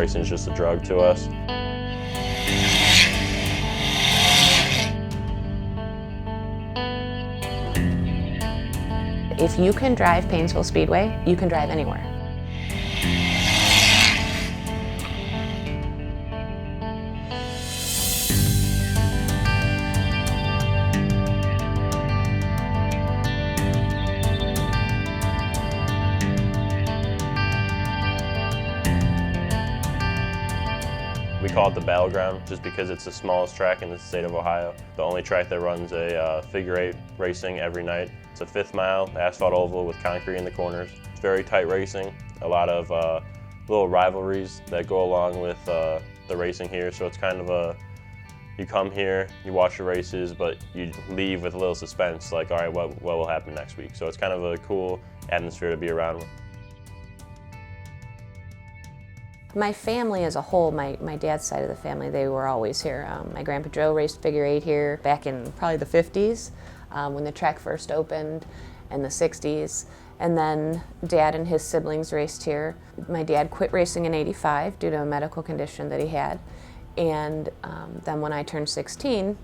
Racing is just a drug to us. If you can drive Painesville Speedway, you can drive anywhere. We call it the Battleground just because it's the smallest track in the state of Ohio. The only track that runs a figure-8 racing every night. It's a 5th mile asphalt oval with concrete in the corners. It's very tight racing, a lot of little rivalries that go along with the racing here. So it's kind of you come here, you watch the races, but you leave with a little suspense, like, all right, what will happen next week? So it's kind of a cool atmosphere to be around. My family as a whole, my dad's side of the family, they were always here. My grandpa Joe raced figure-8 here back in probably the 50s when the track first opened, and the 60s. And then Dad and his siblings raced here. My dad quit racing in '85 due to a medical condition that he had. And then when I turned 16,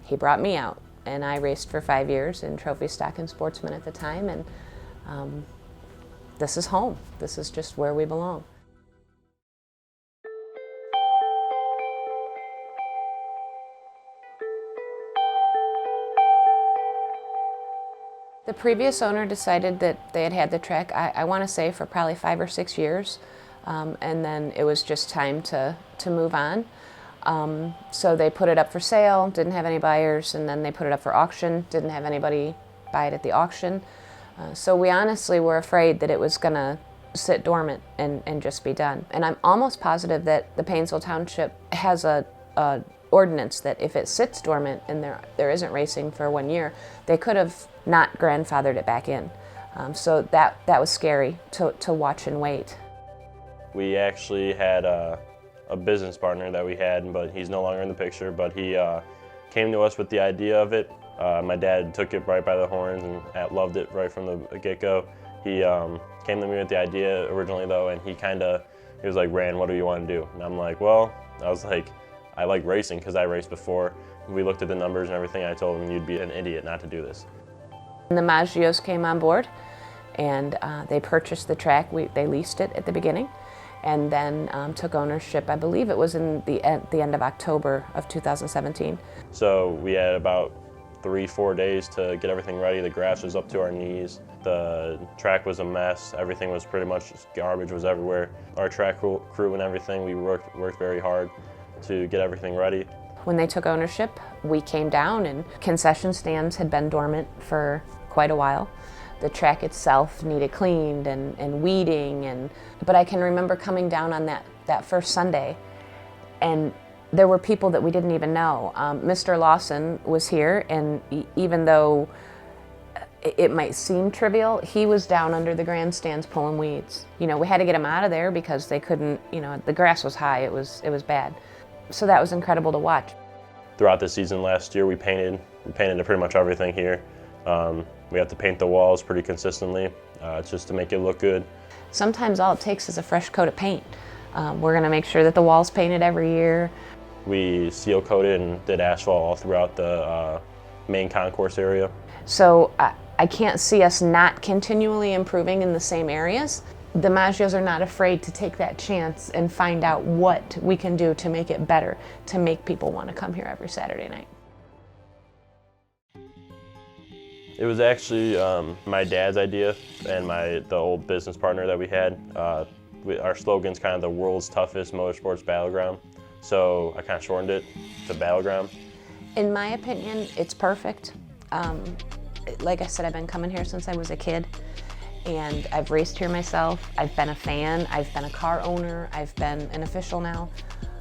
he brought me out. And I raced for 5 years in trophy stock and sportsman at the time. And this is home. This is just where we belong. The previous owner decided that they had had the track, I want to say, for probably 5 or 6 years, and then it was just time to move on. So they put it up for sale, didn't have any buyers, and then they put it up for auction, didn't have anybody buy it at the auction. So we honestly were afraid that it was going to sit dormant and just be done. And I'm almost positive that the Painesville Township has a ordinance that if it sits dormant and there isn't racing for 1 year, they could have not grandfathered it back in. So that was scary to watch and wait. We actually had a business partner that we had, but he's no longer in the picture, but he came to us with the idea of it. My dad took it right by the horns and loved it right from the get-go. He came to me with the idea originally though, and he was like, "Rand, what do you want to do?" And I'm like, well, I like racing because I raced before. We looked at the numbers and everything. I told him, you'd be an idiot not to do this. And the Maggios came on board and they purchased the track. They leased it at the beginning and then took ownership. I believe it was in the end of October of 2017. So we had about 3-4 days to get everything ready. The grass was up to our knees. The track was a mess. Everything was pretty much garbage was everywhere. Our track crew and everything, we worked very hard to get everything ready. When they took ownership, we came down and concession stands had been dormant for quite a while. The track itself needed cleaned and weeding, but I can remember coming down on that first Sunday and there were people that we didn't even know. Mr. Lawson was here, and even though it might seem trivial, he was down under the grandstands pulling weeds. You know, we had to get him out of there because they couldn't, the grass was high, it was bad. So that was incredible to watch. Throughout the season last year, we painted pretty much everything here. We have to paint the walls pretty consistently just to make it look good. Sometimes all it takes is a fresh coat of paint. We're going to make sure that the wall's painted every year. We seal coated and did asphalt all throughout the main concourse area. So I can't see us not continually improving in the same areas. The Maggios are not afraid to take that chance and find out what we can do to make it better, to make people want to come here every Saturday night. It was actually my dad's idea and the old business partner that we had. Our slogan's kind of the world's toughest motorsports battleground, so I kind of shortened it to Battleground. In my opinion, it's perfect. Like I said, I've been coming here since I was a kid. And I've raced here myself. I've been a fan, I've been a car owner, I've been an official now.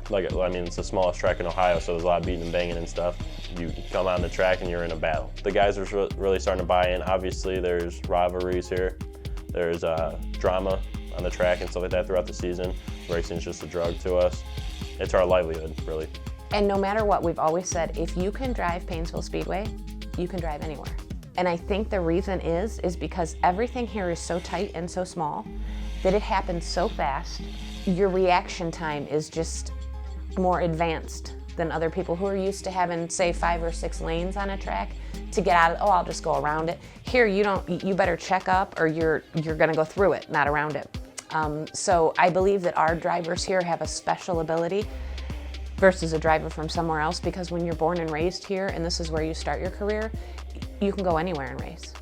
It's the smallest track in Ohio, so there's a lot of beating and banging and stuff. You come on the track and you're in a battle. The guys are really starting to buy in. Obviously, there's rivalries here. There's drama on the track and stuff like that throughout the season. Racing's just a drug to us. It's our livelihood, really. And no matter what, we've always said, if you can drive Painesville Speedway, you can drive anywhere. And I think the reason is because everything here is so tight and so small that it happens so fast your reaction time is just more advanced than other people who are used to having, say, 5 or 6 lanes on a track to get out of, oh, I'll just go around it. Here, you better check up or you're gonna go through it, not around it. So I believe that our drivers here have a special ability versus a driver from somewhere else, because when you're born and raised here and this is where you start your career, you can go anywhere and race.